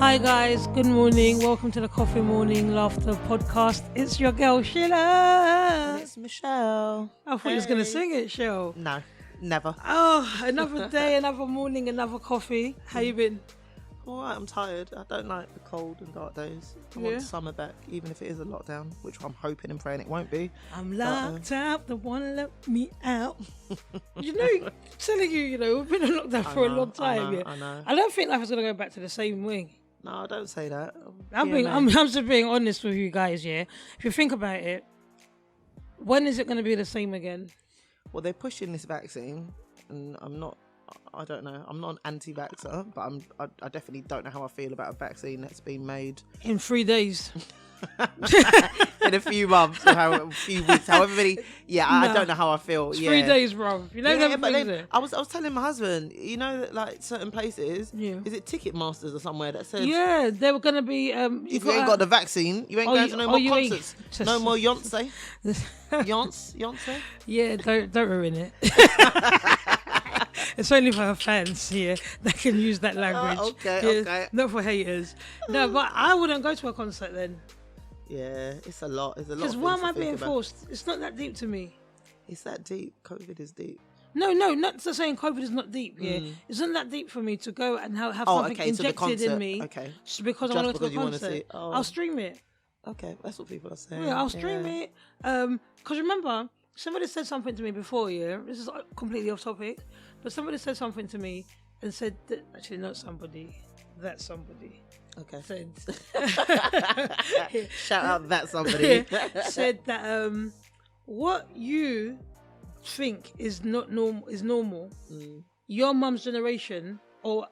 Hi guys, good morning. Welcome to the Coffee Morning Laughter podcast. It's your girl Shilla. And it's Michelle. I thought you was going to sing it, Shell. No, never. Oh, another day, another morning, another coffee. How you been? Alright, I'm tired. I don't like the cold and dark days. I want summer back, even if it is a lockdown, which I'm hoping and praying it won't be. I'm locked out, they want to let me out. You know, telling you, we've been in lockdown for a long time. I know. I don't think life is going to go back to the same way. No, don't say that. I'm just being honest with you guys, yeah. If you think about it, when is it going to be the same again? Well, they're pushing this vaccine, and I don't know. I'm not an anti-vaxxer, but I definitely don't know how I feel about a vaccine that's been made in 3 days. In a few months or a few weeks, however many. Yeah, I don't know how I feel. It's 3 days, bro. But then I was telling my husband, that like certain places, is it Ticketmasters or somewhere that says they were gonna be. If you ain't got the vaccine, you ain't going to no more concerts, no more Beyonce. Beyonce. Yeah, don't ruin it. It's only for her fans here that can use that language. Okay. Not for haters. No, but I wouldn't go to a concert then. Yeah, it's a lot. Because why am I being forced? It's not that deep to me. It's that deep. COVID is deep. No, not saying COVID is not deep. Yeah, it's not that deep for me to go and have something injected in me. Okay, because I want to go to a concert. I'll stream it. Okay, that's what people are saying. Yeah, I'll stream it. Because remember, somebody said something to me before. Yeah, this is completely off topic, but somebody said something to me and said that, actually not somebody, that somebody. Okay. Said, shout out that somebody. Said that what you think is not normal is normal. Your mum's generation or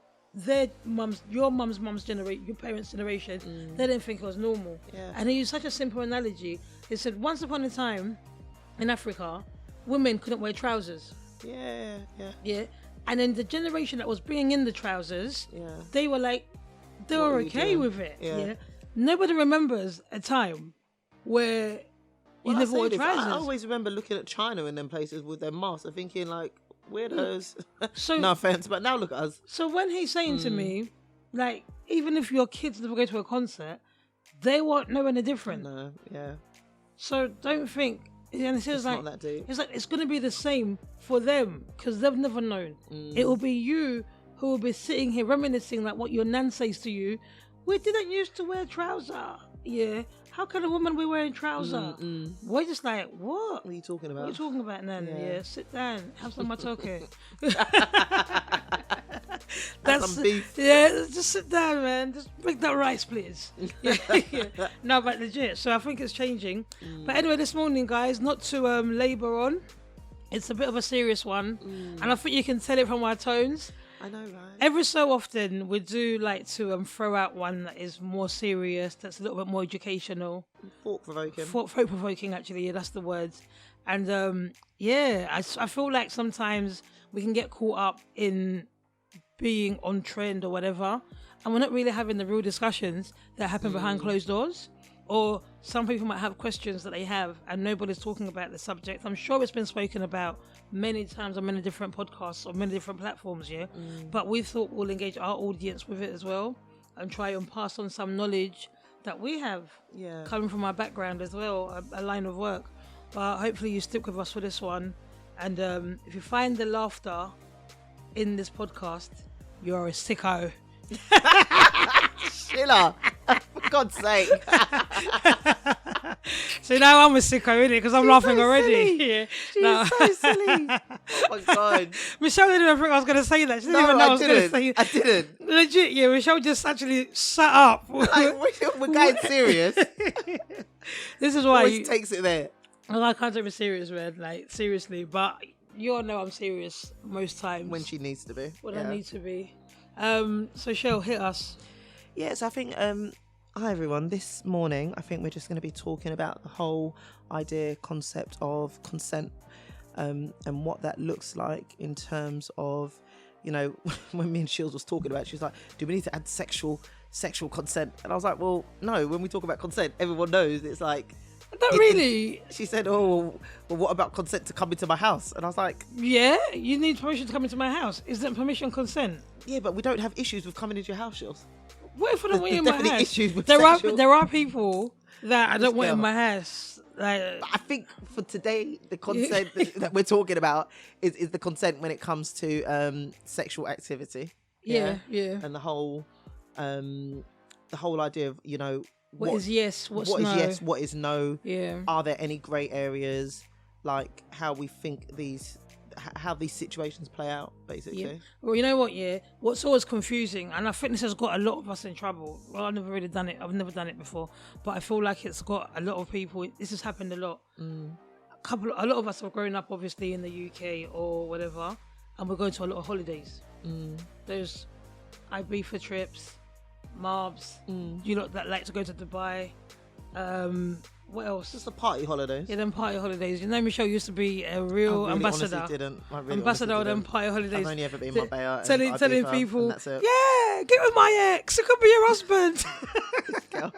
your mum's generation, your parents' generation, they didn't think it was normal. Yeah. And he used such a simple analogy. He said, once upon a time in Africa, women couldn't wear trousers. Yeah. And then the generation that was bringing in the trousers, they were like, they what were okay with it. Yeah. Nobody remembers a time where you never wore trousers. I always remember looking at China in them places with their masks and thinking like, weirdos. So, no offense, but now look at us. So when he's saying to me, like, even if your kids never go to a concert, they won't know any different. No, yeah. So don't think, and it's like, not that deep. It's like it's going to be the same for them because they've never known. It will be you who will be sitting here reminiscing like what your nan says to you. We didn't used to wear trouser. Yeah. How can a woman be wearing trouser? We're just like, what? What are you talking about? What are you talking about, nan? Yeah. Sit down. Have some matoke. That's some beef. Yeah, just sit down, man. Just make that rice, please. Yeah. No, but legit. So I think it's changing. But anyway, this morning, guys, not to labour on. It's a bit of a serious one. And I think you can tell it from our tones. I know, right? Every so often, we do like to throw out one that is more serious, that's a little bit more educational. Thought-provoking. Thought-provoking, actually, yeah, that's the word. And I feel like sometimes we can get caught up in being on trend or whatever, and we're not really having the real discussions that happen behind closed doors. Or some people might have questions that they have and nobody's talking about the subject. I'm sure it's been spoken about many times on many different podcasts or many different platforms, but we thought we'll engage our audience with it as well and try and pass on some knowledge that we have coming from our background as well, a line of work. But hopefully you stick with us for this one. And if you find the laughter in this podcast, you're a sicko. Shilla, for God's sake. So now I'm a sicko, innit? Because I'm laughing so already. Silly. Yeah. She's so silly. Oh my God. Michelle didn't even think I was going to say that. She didn't even know I was going to say it. I didn't. Legit, yeah. Michelle just actually sat up. Like, we're getting serious. This is why always takes it there. Well, I can't take it serious, man. Like, seriously. But you all know I'm serious most times. When she needs to be. When I need to be. So, Shell, hit us. Yes, I think... Hi everyone, this morning I think we're just going to be talking about the whole concept of consent and what that looks like in terms of, when me and Shields was talking about it, she was like, do we need to add sexual consent? And I was like, well, no, when we talk about consent, everyone knows it's like... Not really. She said, well, what about consent to come into my house? And I was like... Yeah, you need permission to come into my house. Isn't permission consent? Yeah, but we don't have issues with coming into your house, Shields. What if I don't want you in my definitely house? issues with There sexual- are people that I don't want in my house. Like, I think for today, the consent that we're talking about is the consent when it comes to sexual activity. yeah. And the whole idea of, What is yes? What's what no? is yes? What is no? Yeah. Are there any grey areas? Like how we think how these situations play out, basically. Yeah. Well, you know what? Yeah. What's always confusing, and I think this has got a lot of us in trouble. Well, I've never really done it. I've never done it before, but I feel like it's got a lot of people. This has happened a lot. A lot of us have grown up, obviously, in the UK or whatever, and we're going to a lot of holidays. There's Ibiza trips, Marbs. You lot that like to go to Dubai. What else? Just the party holidays. Yeah, them party holidays. You know, Michelle used to be a real I really ambassador. Honestly didn't. I really Ambassador of honestly them didn't. party holidays. I've only ever been Marbella telling Ibiza, people, and that's it. yeah, get with my ex. It could be your husband. Girl.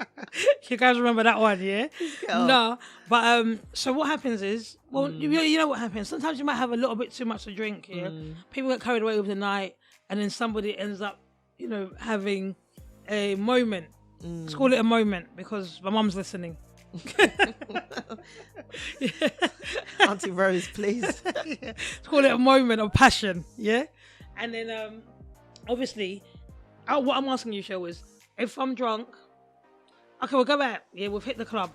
You guys remember that one, yeah? Girl. No, but so what happens is, well, you know what happens. Sometimes you might have a little bit too much to drink. Yeah, people get carried away with the night, and then somebody ends up, having a moment. Let's call it a moment because my mum's listening. Auntie Rose, please. Let's call it a moment of passion, yeah? And then, obviously, what I'm asking you, Shell, is if I'm drunk, okay, we'll go out, yeah, we've hit the club.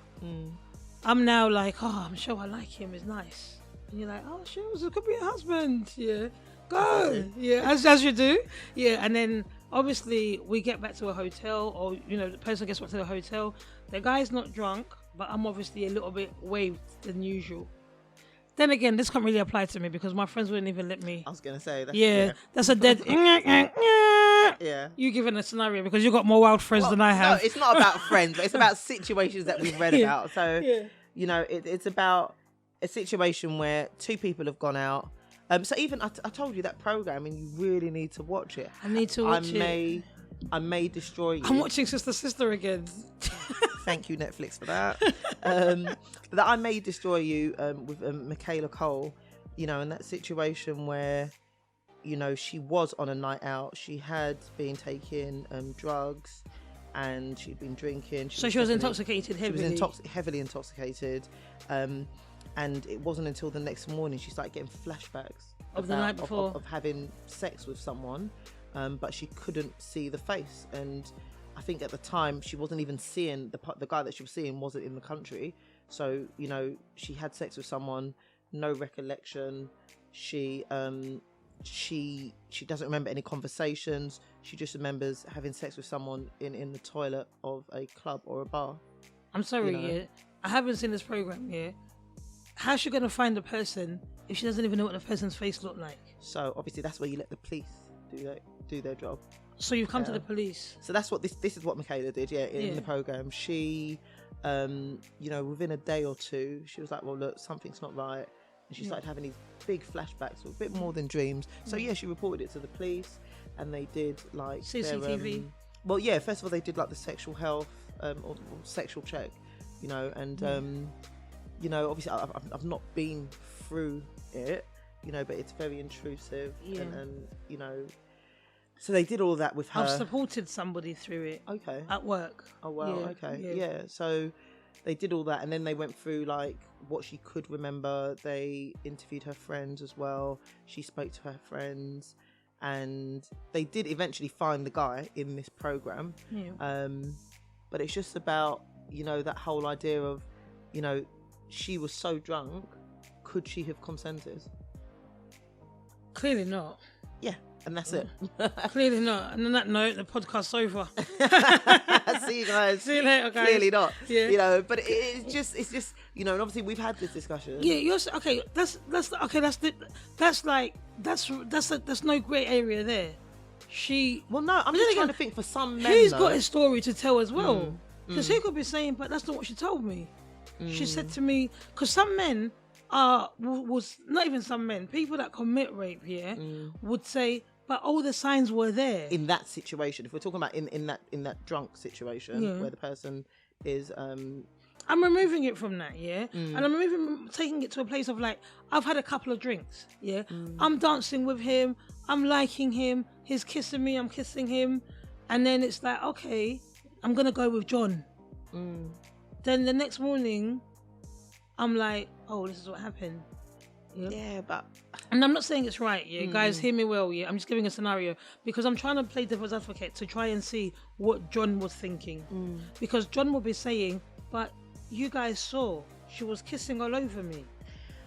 I'm now like, oh, I'm sure I like him, he's nice. And you're like, oh, sure, this could be a husband, yeah. Go, yeah, as you do, yeah. And then, obviously, we get back to a hotel, or, the person gets back to the hotel. The guy's not drunk, but I'm obviously a little bit waved than usual. Then again, this can't really apply to me because my friends wouldn't even let me. I was going to say that. Yeah, that's a dead. Yeah. You given a scenario because you got more wild friends than I have. No, it's not about friends, but it's about situations that we've read about. So, it's about a situation where two people have gone out. So even I told you that program, and you really need to watch it. I need to watch it. I may destroy you. I'm watching Sister again. Thank you, Netflix, for that. That I may destroy you with Michaela Cole, in that situation where, she was on a night out. She had been taking drugs and she'd been drinking. She was intoxicated heavily. She was heavily intoxicated. And it wasn't until the next morning she started getting flashbacks of the night before of having sex with someone, but she couldn't see the face. And I think at the time she wasn't even seeing the guy that she was seeing wasn't in the country. So she had sex with someone, no recollection. She doesn't remember any conversations. She just remembers having sex with someone in the toilet of a club or a bar. I'm sorry, yeah. I haven't seen this program, yeah. How's she going to find the person if she doesn't even know what the person's face looked like? So obviously that's where you let the police do their job. So you've come to the police. So that's what this is what Michaela did, in the program. She, within a day or two, she was like, well, look, something's not right. And she started having these big flashbacks, a bit more than dreams. So she reported it to the police, and they did like CCTV. First of all, they did like the sexual health or sexual check, and obviously I've not been through it, but it's very intrusive, and so they did all that with her. I've supported somebody through it. Okay. At work. Oh wow. Yeah. So they did all that, and then they went through like what she could remember. They interviewed her friends as well. She spoke to her friends, and they did eventually find the guy in this program. Yeah. But it's just about that whole idea of she was so drunk, could she have consented? Clearly not. Yeah, and that's it. Clearly not. And on that note, the podcast's over. See you guys. See you later, guys. Clearly not. Yeah. But it's just and obviously we've had this discussion. Yeah, you're okay. That's no grey area there. I'm just trying to think for some men. He's got his story to tell as well. Because he could be saying, but that's not what she told me. She said to me, because some men was not even some men, people that commit rape would say, but all the signs were there. In that situation, if we're talking about in that drunk situation where the person is I'm removing it from that, and I'm taking it to a place of like, I've had a couple of drinks, I'm dancing with him, I'm liking him, he's kissing me, I'm kissing him, And then it's like, okay, I'm going to go with John. Then the next morning, I'm like, oh, this is what happened. Yeah, but... And I'm not saying it's right, guys, hear me well, I'm just giving a scenario because I'm trying to play devil's advocate to try and see what John was thinking. Because John will be saying, but you guys saw, she was kissing all over me.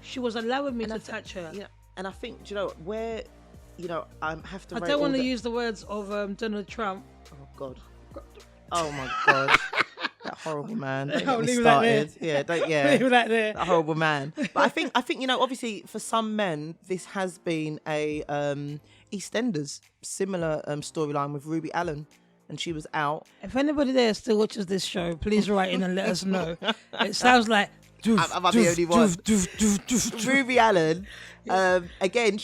She was allowing me to touch her. Yeah, and I think, do you know, where, I have to... I don't want to use the words of Donald Trump. Oh, God. Oh, my God. That horrible man. Don't get me leave started. that there. Leave that there. That horrible man. But I think obviously for some men this has been a EastEnders similar storyline with Ruby Allen, and she was out. If anybody there still watches this show, please write in and let us know. It sounds like I might be the only one. Ruby Allen, again,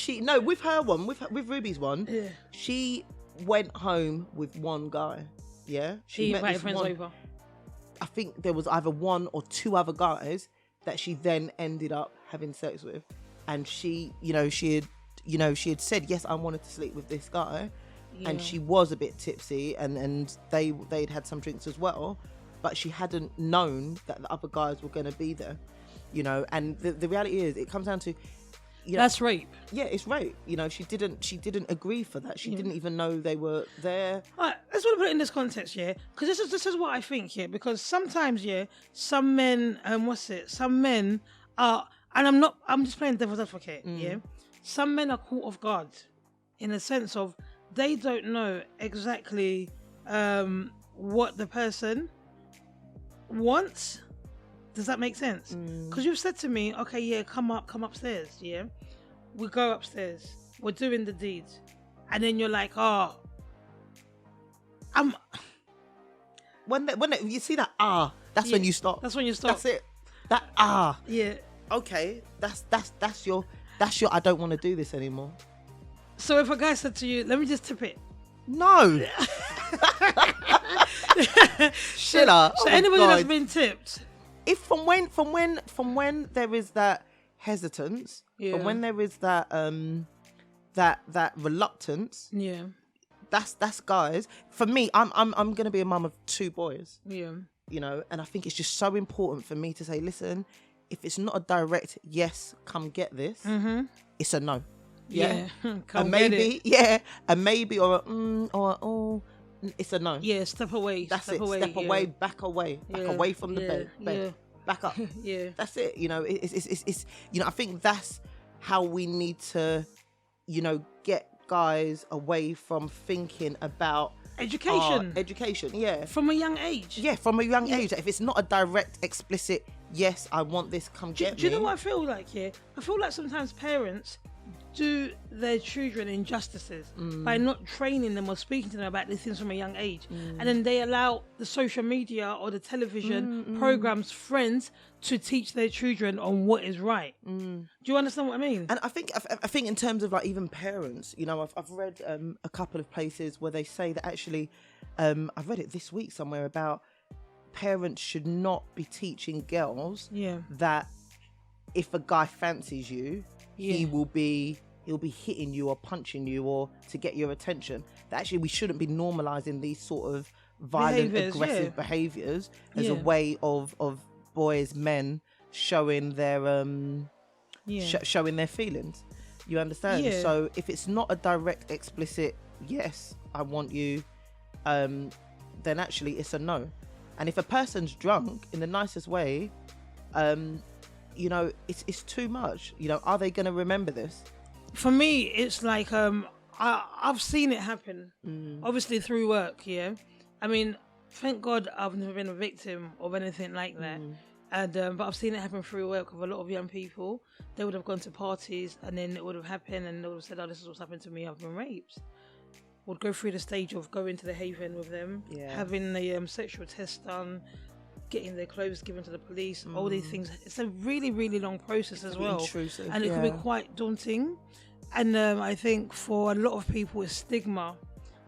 with Ruby's one, she went home with one guy. Yeah, she invited friends over. I think there was either one or two other guys that she then ended up having sex with, and she had said, yes, I wanted to sleep with this guy, and she was a bit tipsy, and they'd had some drinks as well, but she hadn't known that the other guys were going to be there, and the reality is, it comes down to, that's rape. Yeah, it's rape. She didn't agree for that. She didn't even know they were there. All right, let's put it in this context, because this is what I think, because sometimes, some men, some men are, and I'm just playing devil's advocate, some men are caught off guard, in a sense of they don't know exactly what the person wants. Does that make sense? Because you've said to me, okay, come upstairs, we go upstairs, we're doing the deeds, and then you're like, oh, when you see that that's when you stop. That's when you stop. That's it. That yeah. Okay, that's your I don't want to do this anymore. So if a guy said to you, let me just tip it. No. Shilla. So anybody that's been tipped. If from when there is that hesitance, from when there is that that reluctance, that's guys. For me, I'm gonna be a mum of 2 boys. And I think it's just so important for me to say, listen, if it's not a direct yes, come get this, it's a no. Come maybe, a maybe or a or oh. It's a no. Yeah, step away. That's step it. Away, step away, back away from the bed. Back up. That's it. It's I think that's how we need to, get guys away from thinking about education. Education, from a young age. From a young age. If it's not a direct, explicit, yes, I want this, come get me. Do you know what I feel like? I feel like sometimes parents do their children injustices by not training them or speaking to them about these things from a young age, and then they allow the social media or the television programs, friends, to teach their children on what is right. Do you understand what I mean? And I think in terms of like even parents, I've read a couple of places where they say that actually, I've read it this week somewhere about parents should not be teaching girls that if a guy fancies you, he'll be hitting you or punching you or to get your attention. That actually we shouldn't be normalizing these sort of violent, aggressive behaviors as a way of boys, men showing their showing their feelings. You understand? So if it's not a direct, explicit yes, I want you, then actually it's a no. And if a person's drunk in the nicest way, it's too much. Are they going to remember this? For me, it's like I've seen it happen, obviously through work. I mean, thank God I've never been a victim of anything like that. And but I've seen it happen through work with a lot of young people. They would have gone to parties, and then it would have happened, and they would have said, "Oh, this is what's happened to me. I've been raped." Would go through the stage of going to the Haven with them, having the sexual test done, getting their clothes given to the police, all these things. It's a really, really long process as well. Intrusive, and it can be quite daunting. And I think for a lot of people, it's stigma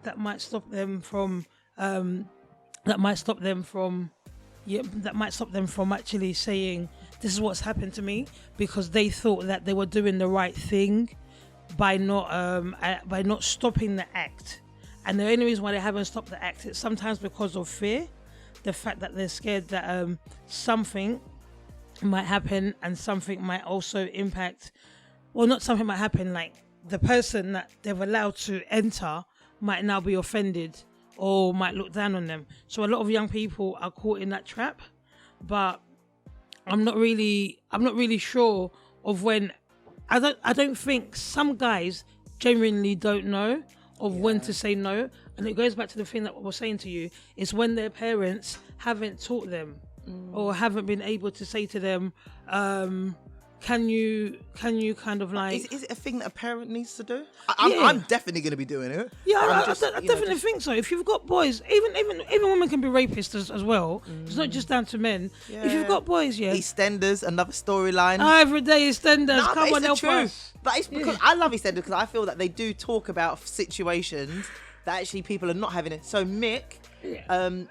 that might stop them from actually saying, this is what's happened to me, because they thought that they were doing the right thing by not stopping the act And the only reason why they haven't stopped the act is sometimes because of fear, the fact that they're scared that something might happen and something might also impact, well, not something might happen, like the person that they've allowed to enter might now be offended or might look down on them. So a lot of young people are caught in that trap, but I'm not really sure of when. I don't think some guys genuinely don't know of when to say no, and it goes back to the thing that I was saying to you. It's when their parents haven't taught them or haven't been able to say to them, can you kind of like... Is it a thing that a parent needs to do? I'm definitely going to be doing it. Yeah, I definitely think so. If you've got boys, even women can be rapists as well. It's not just down to men. Yeah. If you've got boys, EastEnders, another storyline. Every day EastEnders, come on, help us. But it's because I love EastEnders because I feel that they do talk about situations that actually people are not having it. So Mick, having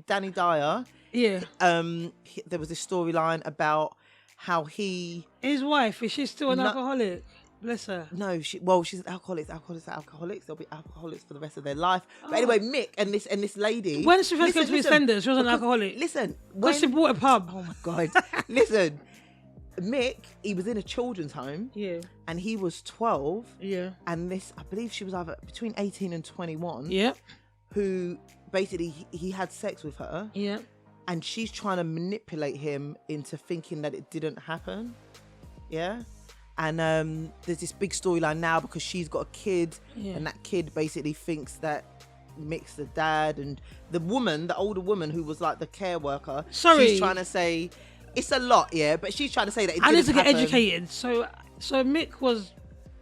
Danny Dyer. Yeah. There was this storyline about how his wife, is she still an alcoholic? Bless her. No, she's alcoholics. They'll be alcoholics for the rest of their life. But anyway, Mick and this lady. When she first came to EastEnders, she was an alcoholic. Listen, when she bought a pub. Oh my God. Listen, Mick, he was in a children's home. Yeah. And he was 12. Yeah. And I believe she was either between 18 and 21. Yeah. Who basically he had sex with her. Yeah. And she's trying to manipulate him into thinking that it didn't happen. Yeah. And there's this big storyline now because she's got a kid and that kid basically thinks that Mick's the dad, and the older woman who was like the care worker. She's trying to say it's a lot, but she's trying to say that it didn't happen. I need to get educated. So Mick was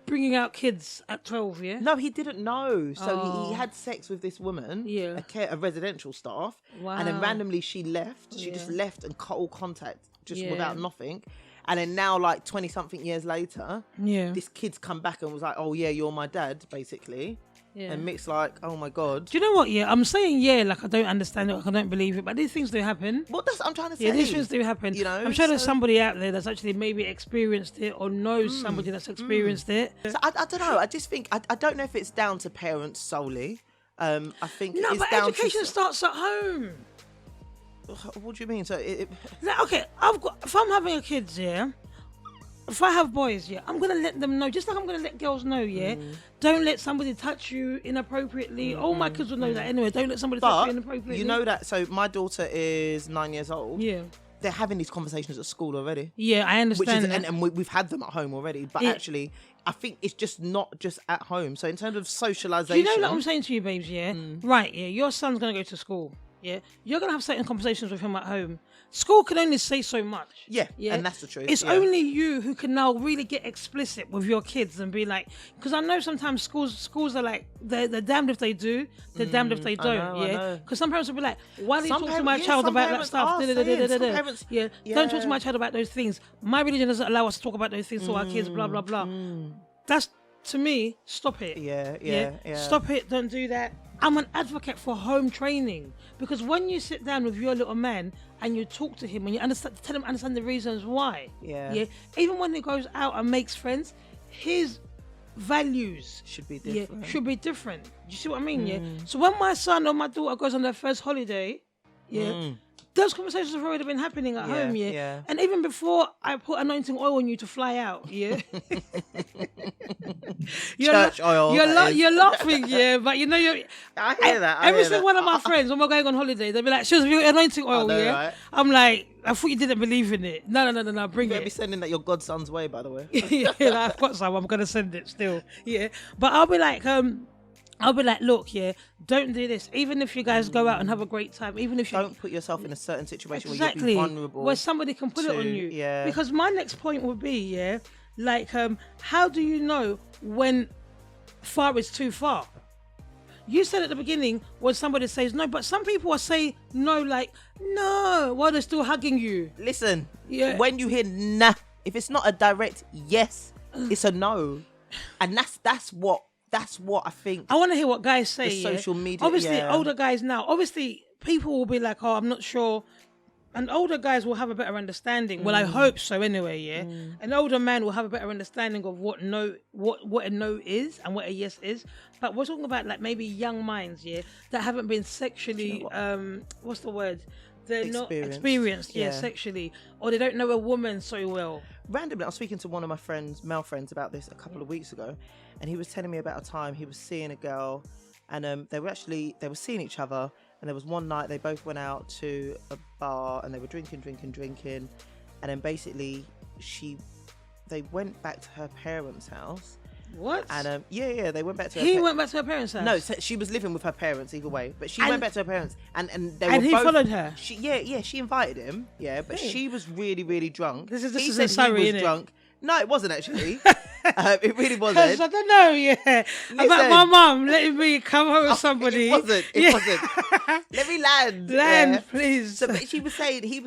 bringing out kids at 12, yeah? No, he didn't know. So he had sex with this woman, a residential staff. Wow. And then randomly she left. She just left and cut all contact without nothing. And then now, like 20-something years later, this kid's come back and was like, oh yeah, you're my dad, basically. Yeah. And Mick's like, oh my God. Do you know what? Yeah, I'm saying like I don't understand it, like I don't believe it, but these things do happen. Well, that's what I'm trying to say. Yeah, these things do happen. You know, I'm sure there's somebody out there that's actually maybe experienced it or knows somebody that's experienced it. So I don't know. I just think I don't know if it's down to parents solely. I think no, it's but down education starts at home. What do you mean? So okay, if I'm having a kids, if I have boys, I'm gonna let them know, just like I'm gonna let girls know, don't let somebody touch you inappropriately. All my kids will know that anyway. Don't let somebody touch you inappropriately. You know that. So my daughter is 9 years old. Yeah. They're having these conversations at school already. Yeah, I understand. And we've had them at home already. But actually, I think it's just not just at home. So in terms of socialization, you know what I'm saying to you, babes? Right. Yeah, your son's gonna go to school. Yeah, you're gonna have certain conversations with him at home. School can only say so much. Yeah, and that's the truth. It's only you who can now really get explicit with your kids and be like, because I know sometimes schools are like they're damned if they do, they're damned if they don't. Because some parents will be like, why do you talk to my child about that stuff? Don't talk to my child about those things. My religion doesn't allow us to talk about those things to our kids. Blah blah blah. That's, to me, stop it. Yeah. Stop it. Don't do that. I'm an advocate for home training, because when you sit down with your little man and you talk to him and you tell him understand the reasons why. Yeah. Even when he goes out and makes friends, his values should be different. Yeah, should be different. You see what I mean? Yeah. So when my son or my daughter goes on their first holiday, those conversations have already been happening at home, and even before I put anointing oil on you to fly out, church oil. You're laughing, but you know I hear that. Every single one of my friends, when we're going on holiday, they'll be like, "Shows you anointing oil, right? I'm like, I thought you didn't believe in it. No, bring it. You'll be sending that your godson's way, by the way. I've got some. I'm gonna send it still. But I'll be like, look, don't do this. Even if you guys go out and have a great time, even if you don't put yourself in a certain situation where you'll be vulnerable, where somebody can put it on you. Yeah. Because my next point would be, how do you know when far is too far? You said at the beginning when somebody says no, but some people are saying no, like no, while they're still hugging you. Listen, when you hear nah, if it's not a direct yes, it's a no, and that's what I think. I want to hear what guys say. The social media. Obviously, older guys now. Obviously, people will be like, "Oh, I'm not sure and older guys will have a better understanding. Well, I hope so anyway, yeah. An older man will have a better understanding of what a no is and what a yes is. But we're talking about like maybe young minds, yeah, that haven't been sexually, what's the word? They're not experienced, sexually, or they don't know a woman so well. Randomly, I was speaking to one of my male friends about this a couple of weeks ago, and he was telling me about a time he was seeing a girl, and they were seeing each other. And there was one night they both went out to a bar and they were drinking. And then basically they went back to her parents' house. What? And they went back to He went back to her parents' house? No, so she was living with her parents either way. But she went back to her parents. And he followed her? She invited him. Yeah, but she was really, really drunk. This is in Surrey, innit? Drunk. No, it wasn't actually. It really wasn't. I don't know, about my mum letting me come home with somebody. It wasn't. Let me land, please. So, but he was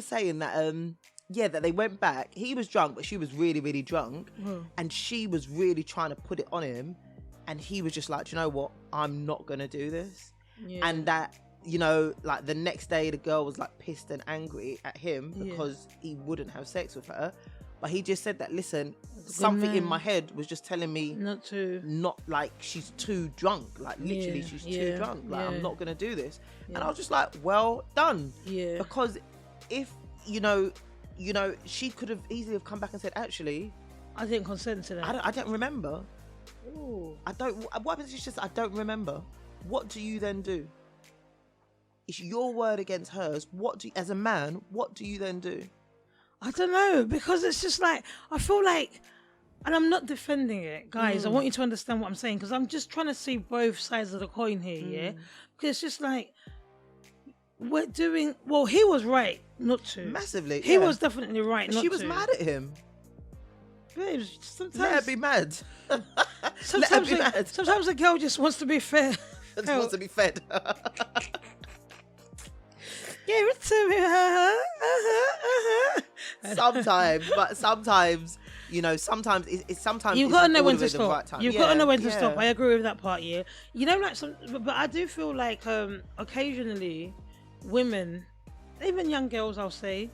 saying that that they went back. He was drunk, but she was really, really drunk, and she was really trying to put it on him, and he was just like, do you know what? I'm not gonna do this, and that. Like the next day, the girl was like pissed and angry at him because he wouldn't have sex with her. But he just said that, listen, something in my head was just telling me not like she's too drunk. Like literally she's too drunk. Like I'm not going to do this. And I was just like, well done. Yeah. Because if, she could have easily have come back and said, actually, I didn't consent to that. I don't remember. Ooh. What happens is just, I don't remember. What do you then do? It's your word against hers. As a man, what do you then do? I don't know, because it's just like, I feel like, and I'm not defending it, guys. I want you to understand what I'm saying, because I'm just trying to see both sides of the coin here, yeah? Because it's just like, he was right not to. Massively. He was definitely right not to. She was mad at him. Babes, sometimes... Let her be mad. Sometimes a girl just wants to be fair. Just wants to be fed. Give it to me. Sometimes, but sometimes, sometimes you've got to know when to stop. You've got to know when to stop. I agree with that part. Yeah, but I do feel like occasionally, women, even young girls, I'll say,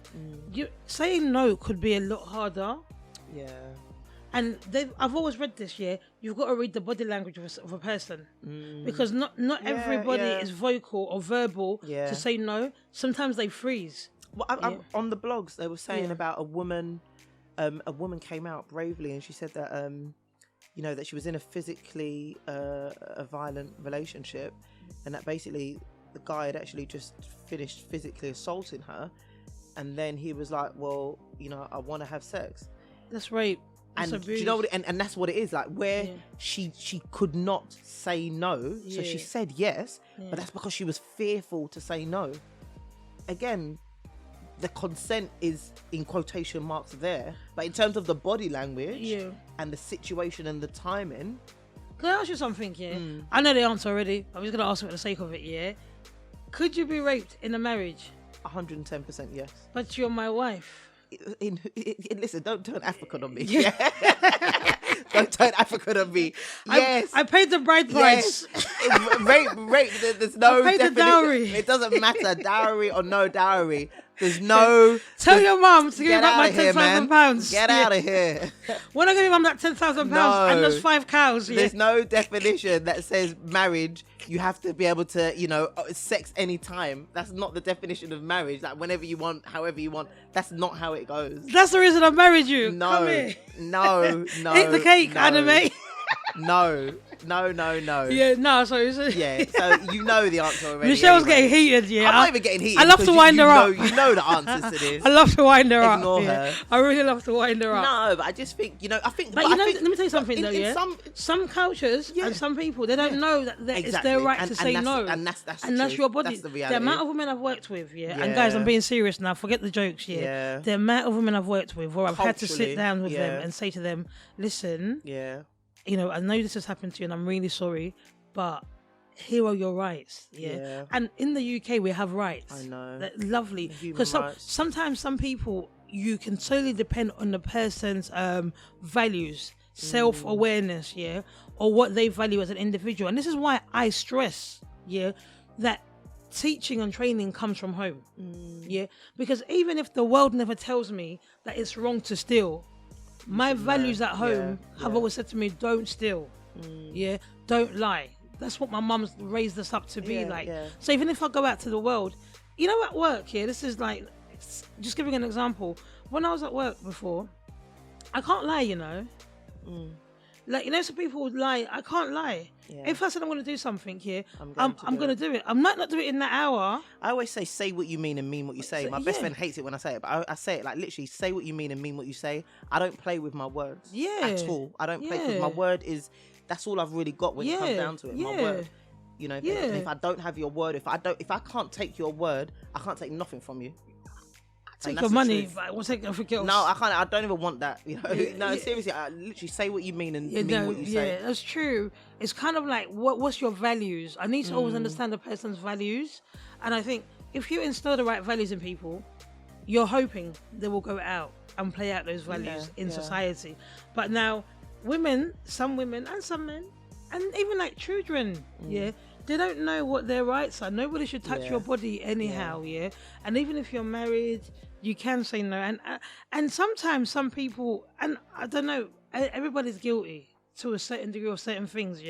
saying no could be a lot harder. Yeah. And I've always read this, you've got to read the body language of a person, because not everybody is vocal or verbal to say no. Sometimes they freeze. Well, on the blogs, they were saying about a woman came out bravely, and she said that, that she was in a physically a violent relationship, and that basically the guy had actually just finished physically assaulting her, and then he was like, well, I want to have sex. That's rape. And do you know what? And that's what it is like. Where she could not say no, so she said yes, but that's because she was fearful to say no. Again, the consent is in quotation marks there, but in terms of the body language and the situation and the timing. Can I ask you something? I know the answer already. I'm just gonna ask it for the sake of it. Could you be raped in a marriage? 110% yes. But you're my wife. Listen, don't turn African on me. Don't turn African on me. Yes, I paid the bride price. Rape. There's no I paid the dowry. It doesn't matter, dowry or no dowry. There's no. Tell your mum to give me back my £10,000. Get out of here. When I give your mum that £10,000 and those 5 cows. There's no definition that says marriage. You have to be able to, sex anytime. That's not the definition of marriage. Like whenever you want, however you want. That's not how it goes. That's the reason I married you. No. Come here. No. Eat the cake, anime. No. Yeah, no, so you know the answer already. Michelle's getting heated, I'm not even getting heated. I love to wind her up. You know the answers to this. I love to wind her up. Ignore her. I really love to wind her up. No, but I just think, But let me tell you something though, some cultures and some people, they don't know that it's their right to say no. And that's your body. That's the reality. The amount of women I've worked with, and guys, I'm being serious now, forget the jokes, The amount of women I've worked with where I've had to sit down with them and say to them, listen, I know this has happened to you and I'm really sorry, but here are your rights. And in the UK, we have rights. I know. They're lovely. Because sometimes some people, you can totally depend on the person's values, self-awareness, or what they value as an individual. And this is why I stress, that teaching and training comes from home. Yeah, because even if the world never tells me that it's wrong to steal, my values at home have always said to me, don't steal. Yeah, don't lie. That's what my mum's raised us up to be like. So even if I go out to the world, you know, at work, this is like, just giving an example. When I was at work before, I can't lie, you know. Like, you know, some people would lie. I can't lie. If I said I'm going to do something here, I'm going to do it. I'm not do it in that hour. I always say what you mean and mean what you say. My best friend hates it when I say it, but I say it like literally, say what you mean and mean what you say. I don't play with my words at all. I don't play because my word is, that's all I've really got when it comes down to it. My word. You know, and if I don't have your word, if I can't take your word, I can't take nothing from you. Take your money, but I won't take nothing else. No, I can't. I don't even want that. You know, no, seriously. I literally say what you mean and mean what you say. Yeah, that's true. It's kind of like, what's your values? I need to always understand the person's values, and I think if you instill the right values in people, you're hoping they will go out and play out those values in society. But now, some women and some men, and even like children, they don't know what their rights are. Nobody should touch your body anyhow, And even if you're married, you can say no. And sometimes some people, and I don't know, everybody's guilty to a certain degree of certain things,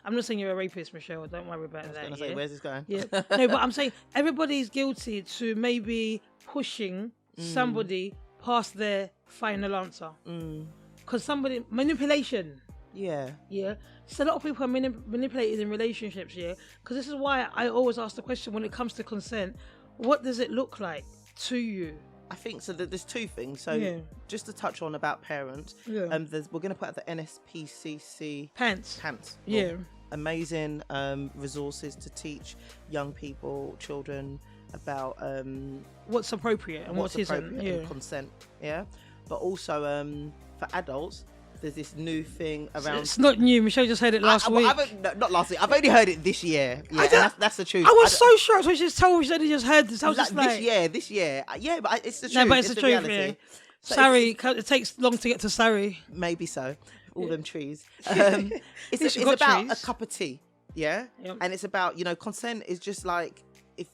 I'm not saying you're a rapist, Michelle. Don't worry about that. I was going to say, where's this going? No, but I'm saying everybody's guilty to maybe pushing somebody past their final answer. Because manipulation. Yeah. So a lot of people are manipulated in relationships, because this is why I always ask the question when it comes to consent, what does it look like to you? I think so. There's two things. So just to touch on about parents, we're going to put out the NSPCC pants. Amazing resources to teach young people, children about what's appropriate and what isn't, and consent. But also for adults, there's this new thing around. It's not new. Michelle just heard it last week. Not last week. I've only heard it this year. Yeah, that's the truth. I was so shocked when she told me she just heard this. I was just like, this year. Yeah, but it's the truth. No, but it's the truth. Reality. So Surrey, it takes long to get to Surrey. Maybe so. All them trees. It's about trees. A cup of tea. Yeah. And it's about, consent is just like, if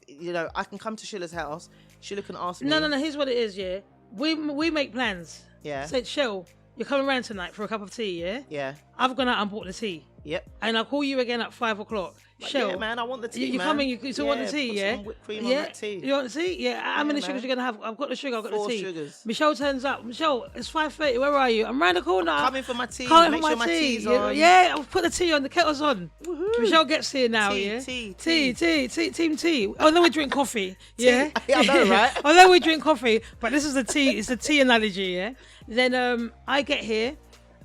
I can come to Shilla's house. Shilla can ask me. No. Here's what it is. We make plans. Say, Shell, you're coming around tonight for a cup of tea, Yeah. I've gone out and bought the tea. Yep. And I'll call you again at 5 o'clock. Shell, yeah, man, I want the tea, you come in, you still want the tea, Some whipped cream on that tea. You want the tea? Yeah. How many sugars you going to have? I've got the sugar, I've got 4 the tea. sugars. Michelle turns up. Michelle, it's 5:30. Where are you? I'm round the corner. I'm coming for my tea. Coming Make for my sure tea. tea's on. Yeah, I'll put the tea on. The kettle's on. Woohoo. Michelle gets here now, Tea. Team tea. Oh, then we drink coffee, Yeah, I know, right? Oh, then we drink coffee. But this is the tea. It's the tea analogy, Then I get here,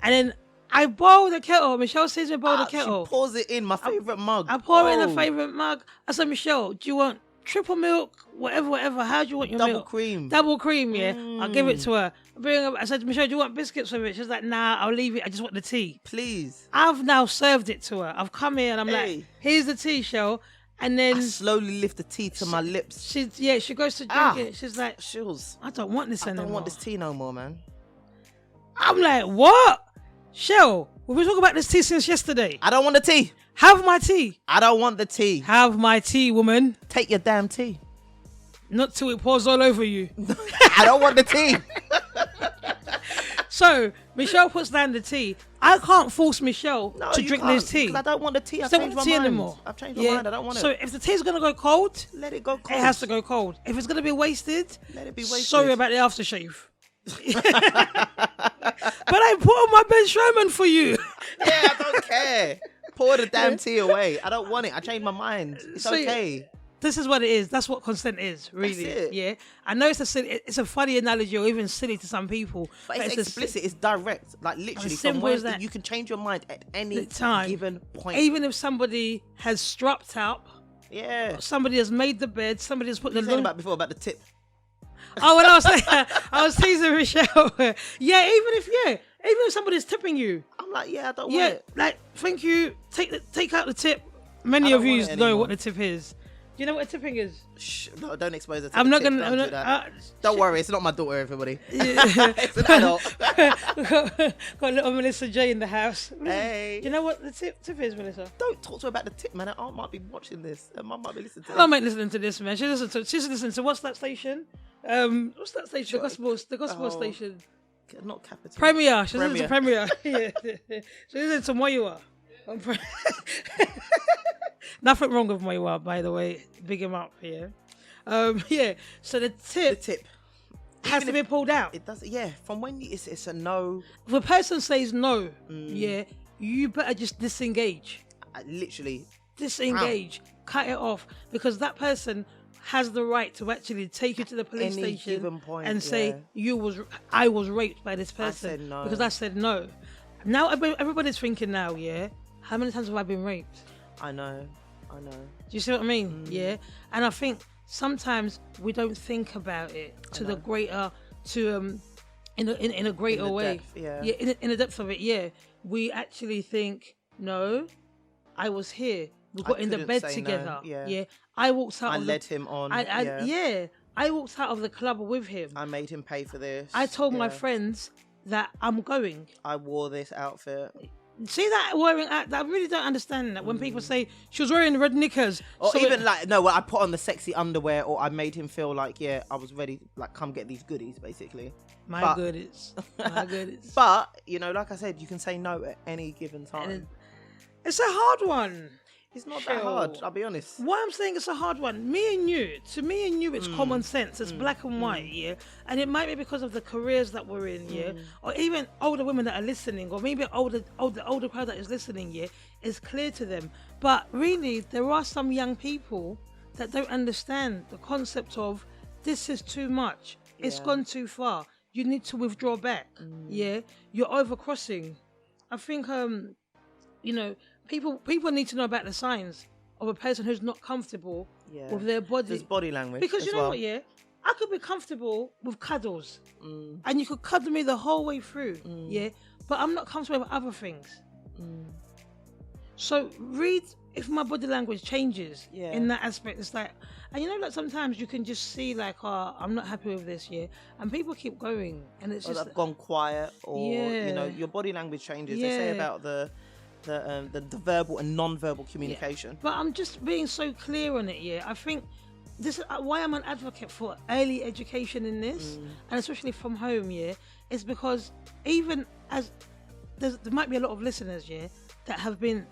and then I boil the kettle. Michelle sees me boil the kettle. She pours it in my favourite mug. I pour it in a favourite mug. I said, Michelle, do you want triple milk? Whatever. How do you want your milk? Double cream, I'll give it to her. I said, Michelle, do you want biscuits with it? She's like, nah, I'll leave it. I just want the tea. Please. I've now served it to her. I've come here and I'm like, here's the tea, Shell. And then I slowly lift the tea to my lips. She goes to drink it. She's like, Shills, I don't want this anymore. I don't want this tea no more, man. I'm like, what? Shell, we've been talking about this tea since yesterday. I don't want the tea. Have my tea. I don't want the tea. Have my tea, woman. Take your damn tea. Not till it pours all over you. I don't want the tea. So, Michelle puts down the tea. I can't force Michelle to drink this tea. I don't want the tea. I've changed my mind anymore. I've changed my mind. I don't want it. So, if the tea's going to go cold, let it go cold. It has to go cold. If it's going to be wasted, let it be wasted. Sorry about the aftershave. But I put on my Ben Sherman for you. Yeah, I don't care. Pour the damn tea away. I don't want it. I changed my mind. It's okay. This is what it is. That's what consent is, really. That's it. Yeah. I know it's a funny analogy or even silly to some people. But it's explicit. It's direct. Like literally, you can change your mind at any given point. Even if somebody has strapped up. Yeah. Somebody has made the bed. Somebody has put the. You said about before about the tip. Oh, when I was teasing Michelle. Yeah, even if somebody's tipping you, I'm like, I don't want it. Like, thank you. Take out the tip. Many of you know what the tip is. you know what tipping is? Shh, no, don't expose her to I'm the not tip. gonna. Don't I'm do not, that. Don't worry, it's not my daughter, everybody. It's an adult. got little Melissa J in the house. Hey. Do you know what the tip is, Melissa? Don't talk to her about the tip, man. Her aunt might be watching this. Her mum might be listening to I this. might listening to this, man. She's listening to what's that station? What's that station? The gospel station. Not Capital. Premier. She's listening to Premier. Yeah. She's listening to Moyua. Nothing wrong with Moyua, by the way. Big him up here. Yeah. So the tip has to be pulled out. It does. Yeah. From when it's a no. If a person says no, yeah, you better just disengage. Literally. Disengage. Cut it off, because that person has the right to actually take you to the police station and say I was raped by this person. I said no. Because I said no. Now everybody's thinking now, yeah, how many times have I been raped? I know. Do you see what I mean? Yeah. And I think sometimes we don't think about it to the greater, in a greater way. Depth, yeah. In the depth of it, yeah. We actually think, no, I was here. We got in the bed together. No. Yeah. I walked out. I led him on. I walked out of the club with him. I made him pay for this. I told my friends that I'm going. I wore this outfit. See that wearing out? I really don't understand that when people say she was wearing red knickers. Or so even I put on the sexy underwear, or I made him feel like, I was ready, like, come get these goodies, basically. My goodies. But, like I said, you can say no at any given time. It's a hard one. It's not that hard, I'll be honest. Why I'm saying it's a hard one, to me and you, it's common sense. It's black and white, yeah? And it might be because of the careers that we're in, yeah? Or even older women that are listening, or maybe older crowd that is listening, yeah? It's clear to them. But really, there are some young people that don't understand the concept of, this is too much. It's gone too far. You need to withdraw back, yeah? You're overcrossing. I think, People need to know about the signs of a person who's not comfortable with their body. There's body language. Because you know what, I could be comfortable with cuddles, and you could cuddle me the whole way through, but I'm not comfortable with other things. So read if my body language changes in that aspect. It's like, and sometimes you can just see like, I'm not happy with this, and people keep going, and it's just they've gone quiet, or your body language changes. They say about the verbal and non-verbal communication. But I'm just being so clear on it, I think this is why I'm an advocate for early education in this, and especially from home, is because even as there might be a lot of listeners, that have been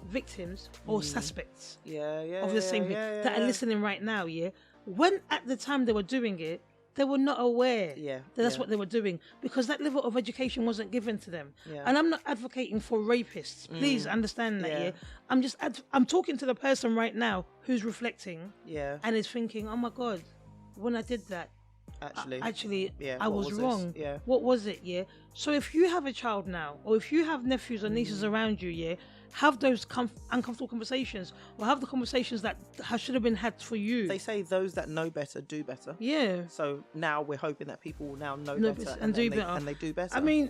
victims or suspects of the same thing that are listening right now, when at the time they were doing it, they were not aware that that's what they were doing, because that level of education wasn't given to them. And I'm not advocating for rapists. Please understand that. I'm talking to the person right now who's reflecting and is thinking, oh my God, when I did that, actually I was wrong. What was it? So if you have a child now, or if you have nephews or nieces around you, have those uncomfortable conversations, or have the conversations that should have been had for you. They say those that know better do better. So now we're hoping that people will now know better and do better. And they do better. I mean,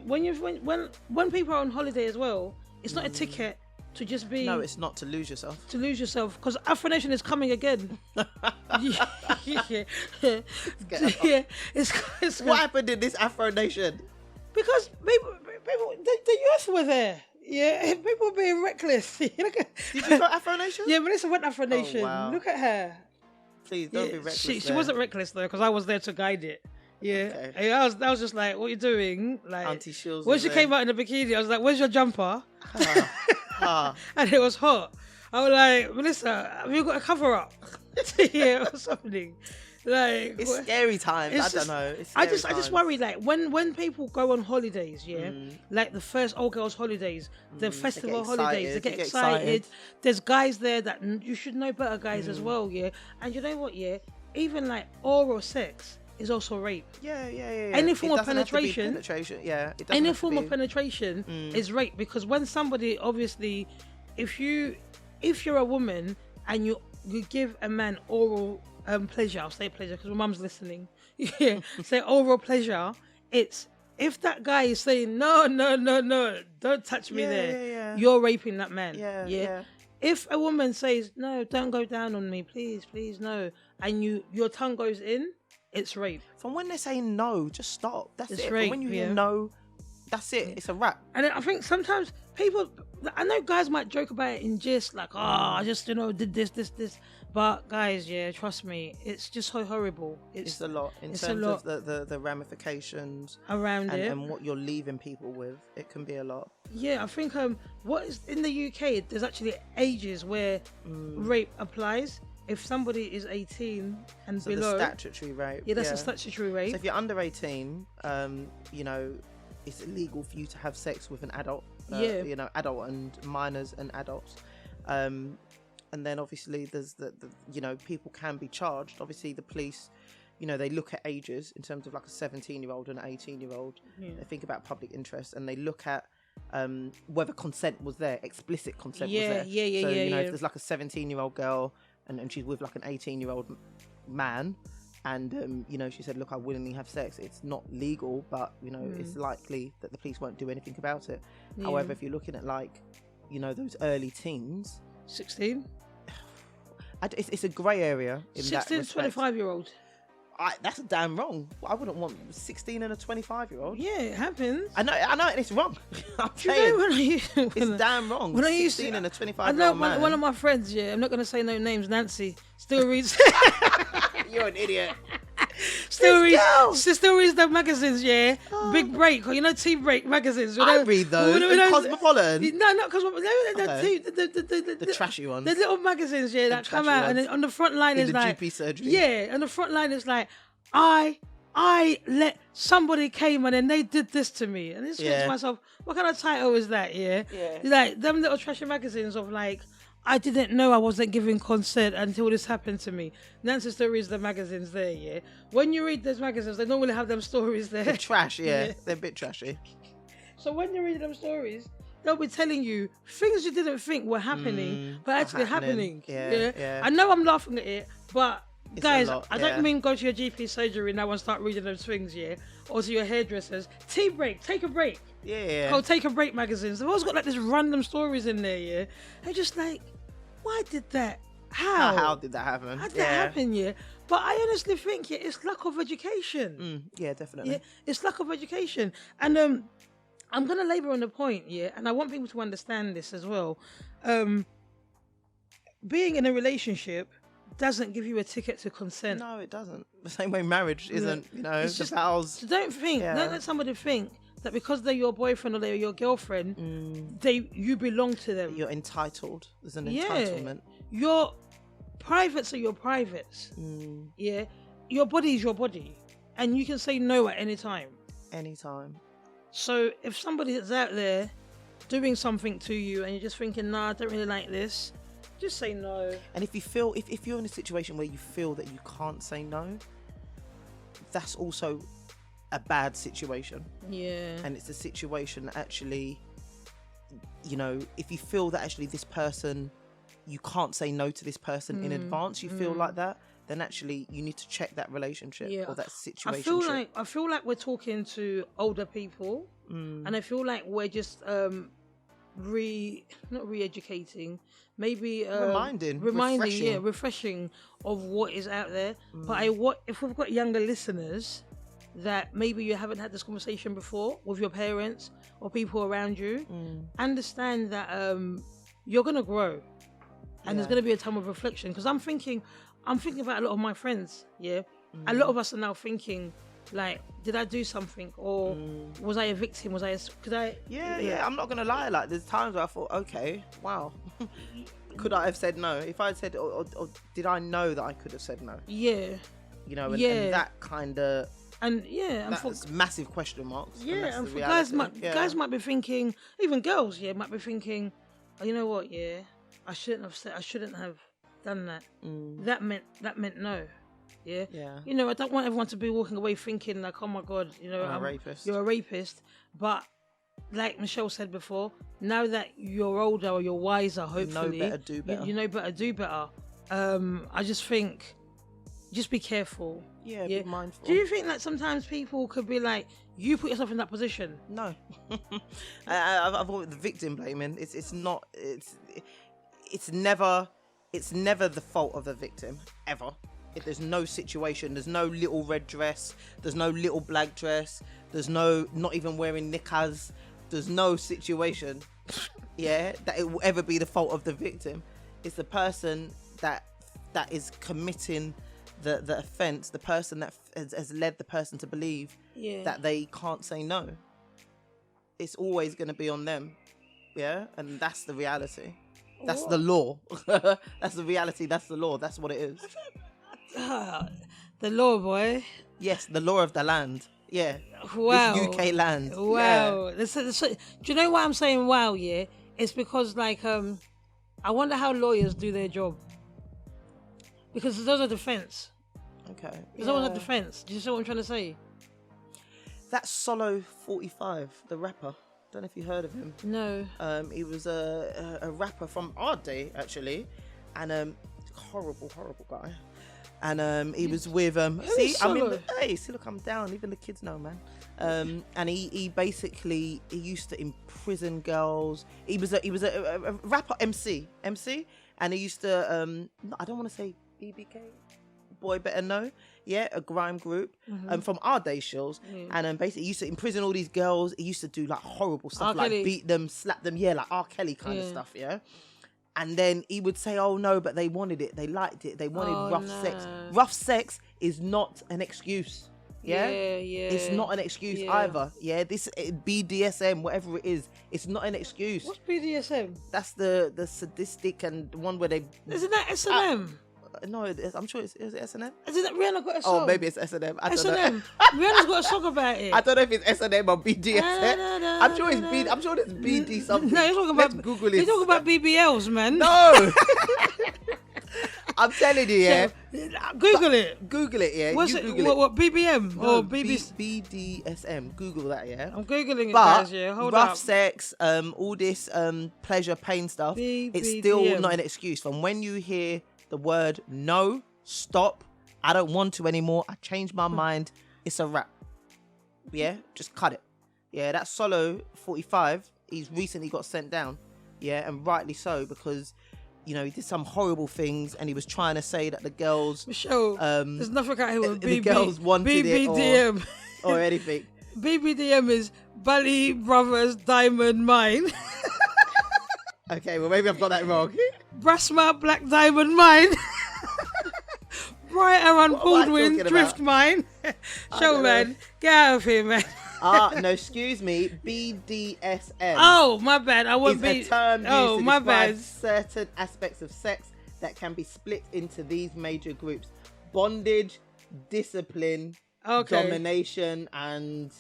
when people are on holiday as well, it's not a ticket to just be. No, it's not to lose yourself. To lose yourself, because Afro Nation is coming again. It's what happened in this Afro Nation? Because people, the youth were there. People were being reckless. Did you go Afro Nation? Yeah, Melissa went Afro Nation. Oh, wow. Look at her. Please don't be reckless. She wasn't reckless though, because I was there to guide it. Okay. I was just like, what are you doing? Like, Auntie Shields. When she came out in a bikini, I was like, where's your jumper? And it was hot. I was like, Melissa, have you got a cover up? Or something. Like, it's scary times. I don't know. I just worry, like when people go on holidays, like the first old girls holidays, the festival holidays, they get excited. There's guys there that you should know better, guys as well, And you know what, even like oral sex is also rape. Any form of penetration, any form of penetration is rape, because when somebody, obviously, if you're a woman and you give a man oral pleasure, I'll say pleasure because my mum's listening. Say oral pleasure. It's if that guy is saying no, don't touch me there. You're raping that man. if a woman says, no, don't go down on me, please, please, no, and your tongue goes in, it's rape. From when they say no, just stop. That's It's it. rape, From when you hear yeah. no, that's it. It's a wrap. And I think sometimes people, I know guys might joke about it in just like, I just, did this. But guys, yeah, trust me, it's just so horrible. It's a lot in it's terms a lot of the ramifications around it. and what you're leaving people with. It can be a lot. Yeah, I think what is in the UK, there's actually ages where rape applies. If somebody is 18 and So below, the statutory rape. yeah, that's a statutory rape. So if you're under 18, it's illegal for you to have sex with an adult. Adult and minors and adults. And then obviously there's the people can be charged. Obviously the police, they look at ages in terms of like a 17-year-old and an 18-year-old. Yeah. They think about public interest and they look at whether consent was there, explicit consent was there. So, if there's like a 17-year-old girl and she's with like an 18-year-old man and, she said, look, I willingly have sex. It's not legal, but, it's likely that the police won't do anything about it. Yeah. However, if you're looking at like, those early teens. 16? It's a grey area in 16 that to 25-year-old. That's damn wrong. I wouldn't want 16 and a 25-year-old. Yeah, it happens. I know, and it's wrong. I'm saying, it's damn wrong. When 16 and a 25-year-old I know man. one of my friends, I'm not going to say no names, Nancy, still reads... You're an idiot. Still reads the magazines, Big Break, or Tea Break magazines. I read those. Cosmopolitan. No, not Cosmopolitan. Okay. The trashy ones. The little magazines, that come out, and then on the front line is like GP surgery. Yeah, on the front line is like, I let somebody came and then they did this to me, and this thinks to myself, what kind of title is that? Yeah. Like them little trashy magazines of like, I didn't know I wasn't giving consent until this happened to me. Nancy still reads the magazines there, When you read those magazines, they normally have them stories there. They're trash, They're a bit trashy. So when you read them stories, they'll be telling you things you didn't think were happening, but actually happening. Yeah. I know I'm laughing at it, but It's guys, a lot, I don't mean go to your GP surgery now and start reading those things, or to your hairdressers. Tea break, take a break. Yeah. Go take a break magazines. They've always got like this random stories in there, They're just like, why did that? How did that happen? How did that happen, But I honestly think, it's lack of education. Yeah, definitely. Yeah, it's lack of education. And I'm going to labour on the point, and I want people to understand this as well. Being in a relationship doesn't give you a ticket to consent. No, it doesn't. The same way marriage isn't, It's the just, vows. So don't let somebody think that because they're your boyfriend or they're your girlfriend, you belong to them. You're entitled. There's an entitlement. Your privates are your privates. Your body is your body. And you can say no at any time. Anytime. So if somebody is out there doing something to you and you're just thinking, nah, I don't really like this, just say no. And if you feel, if you're in a situation where you feel that you can't say no, that's also a bad situation. Yeah. And it's a situation that actually, if you feel that actually this person, you can't say no to this person in advance, you feel like that, then actually you need to check that relationship or that situation. I feel like we're talking to older people, and I feel like we're just not re-educating, maybe reminding, refreshing of what is out there. But if we've got younger listeners that maybe you haven't had this conversation before with your parents or people around you, understand that you're gonna grow, and there's gonna be a time of reflection. Because I'm thinking about a lot of my friends. A lot of us are now thinking, like, did I do something, or was I a victim? Yeah, I'm not gonna lie. Like, there's times where I thought, okay, wow, could I have said no? If I had said, or did I know that I could have said no? Yeah. And that kind of. And that's massive question marks. And for guys might be thinking, even girls, might be thinking, oh, you know what, I shouldn't have done that. That meant no. Yeah. I don't want everyone to be walking away thinking like, oh my God, you're a rapist. But like Michelle said before, now that you're older or you're wiser, hopefully, know better, do better. You know better, do better. I just think, just be careful. Yeah, be mindful. Do you think that sometimes people could be like, you put yourself in that position? No. I've always the victim blaming. It's not. it's never the fault of the victim, ever. If there's no situation, there's no little red dress, there's no little black dress, there's no, not even wearing knickers, there's no situation, yeah, that it will ever be the fault of the victim. It's the person that is committing the offence, the person that has led the person to believe that they can't say no. It's always going to be on them, yeah, and that's the reality. That's the law. That's the reality. That's the law. That's what it is. The law, boy. Yes, the law of the land. Yeah. Wow. This UK land. Wow. Yeah. Do you know why I'm saying wow? Yeah, it's because like I wonder how lawyers do their job. Because those are defense. Okay. There's always a defense. Do you see what I'm trying to say? That's Solo 45, the rapper. Don't know if you heard of him. No. He was a rapper from our day actually, and horrible guy. And he was with see, I mean, hey, see, look, I'm down. Even the kids know, man. And he basically used to imprison girls. He was a rapper, MC, and he used to I don't want to say BBK, boy better know, yeah, a grime group from our day, Shills, and basically he used to imprison all these girls. He used to do like horrible stuff, like beat them, slap them, yeah, like R. Kelly kind of stuff, yeah. And then he would say, oh no, but they wanted it, they liked it, they wanted rough sex. Rough sex is not an excuse. Yeah, it's not an excuse either. Yeah, this BDSM, whatever it is, it's not an excuse. What's BDSM? That's the sadistic and one where they. Isn't that S&M? No, I'm sure it's S&M. Isn't it Rihanna got a song? Oh, maybe it's S&M. I don't know. S&M. Rihanna's got a song about it. I don't know if it's S&M or BDSM. I'm sure it's BD. I'm sure it's BD something. No, you're talking about. Google it. You're talking about BBLs, man. No. I'm telling you, yeah. So, Google it. Google it, yeah. What's you it? Google What BBM No, or BBC? BDSM. Google that, yeah. I'm googling it, But guys. Yeah, hold rough up. sex, all this pleasure, pain stuff. It's still not an excuse. From when you hear the word no, stop, I don't want to anymore, I changed my mind, it's a wrap. Yeah, just cut it. Yeah, that Solo 45, he's recently got sent down. Yeah, and rightly so, because you know, he did some horrible things and he was trying to say that the girls Michelle, there's nothing out here with the girls wanted BBDM. it or anything. BBDM is Bally Brothers Diamond Mine. Okay, well maybe I've got that wrong. Brassmouth Black Diamond Mine. Bright Aaron Baldwin Drift Mine. Show, man. Get out of here, man. No, excuse me. BDSM. Oh, my bad. I won't be. A term used to my describe bad. certain aspects of sex that can be split into these major groups: bondage, discipline, domination, and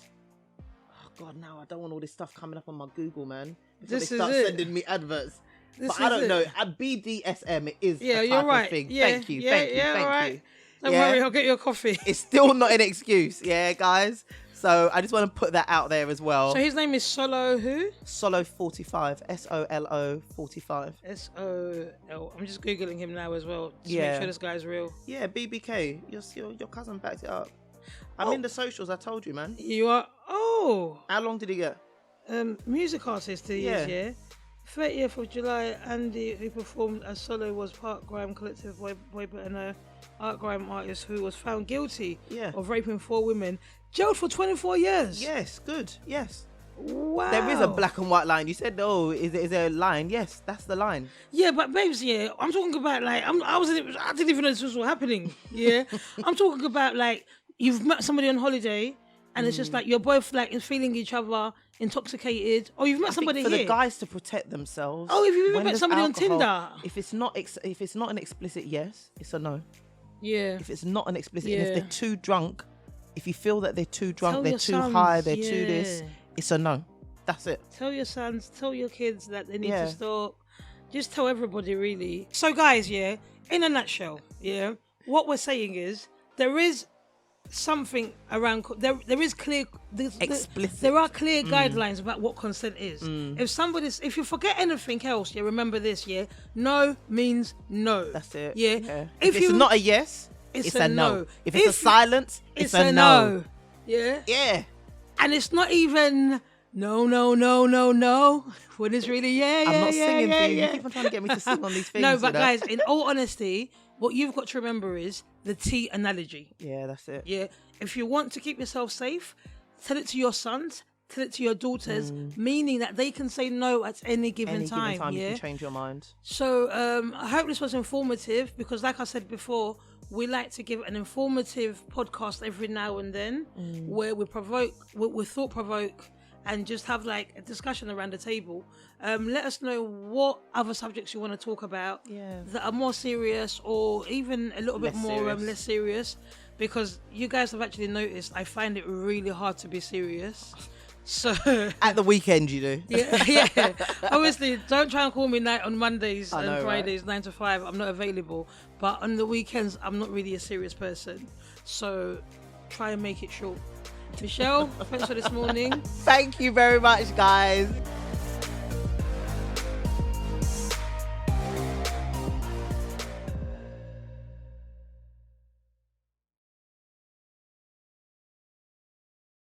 oh god, now I don't want all this stuff coming up on my Google, man. This they is start it. sending me adverts. This but I don't is know. it. At BDSM, it is Yeah, a type you're right. of thing. Yeah, Thank you. yeah, Thank you. yeah, Thank all right. you. Don't worry, I'll get you a coffee. It's still not an excuse, yeah, guys. So I just want to put that out there as well. So his name is Solo who? Solo 45. SOLO 45. SOL. I'm just googling him now as well to Yeah. make sure this guy's real. Yeah, BBK. Your cousin backed it up. I'm in the socials. I told you, man. You are. Oh. How long did he get? Music artist he is, yeah. 30th of July, Andy, who performed as Solo, was part grime collective boy better know, art grime artist who was found guilty of raping 4 women, jailed for 24 years. Yes, good. Yes. Wow. There is a black and white line. You said, oh, is there a line? Yes, that's the line. Yeah, but babes, yeah, I'm talking about like I didn't even know this was all happening. Yeah, I'm talking about like you've met somebody on holiday. And it's just like you're both like feeling each other intoxicated, or you've met somebody for here. the guys to protect themselves. Oh, if you've when met there's somebody alcohol, on Tinder. If it's not an explicit yes, it's a no. Yeah. If it's not an explicit, and if they're too drunk, if you feel that they're too drunk, Tell they're your too sons, high, they're too this, it's a no. That's it. Tell your sons, tell your kids that they need to stop. Just tell everybody, really. So, guys, yeah, in a nutshell, yeah, what we're saying is there is something around there is clear explicit. There are clear guidelines about what consent is. If you forget anything else, remember this, no means no. That's it. Yeah. If it's not a yes, it's a no. If it's a silence, it's a no. Yeah. Yeah. And it's not even No. When it's really, yeah. I'm not singing for you. You keep on trying to get me to sing on these things. No, but you know? guys, in all honesty, what you've got to remember is the tea analogy. Yeah, that's it. Yeah. If you want to keep yourself safe, tell it to your sons, tell it to your daughters, meaning that they can say no at any given time. You Yeah. can change your mind. So I hope this was informative, because like I said before, we like to give an informative podcast every now and then where we thought provoke and just have like a discussion around the table. Let us know what other subjects you want to talk about that are more serious, or even a little bit more less serious, because you guys have actually noticed I find it really hard to be serious. So at the weekend, you do. Yeah. Obviously, don't try and call me on Mondays and Fridays, right? 9 to 5. I'm not available. But on the weekends, I'm not really a serious person. So try and make it short. Michelle, thanks for this morning. Thank you very much, guys.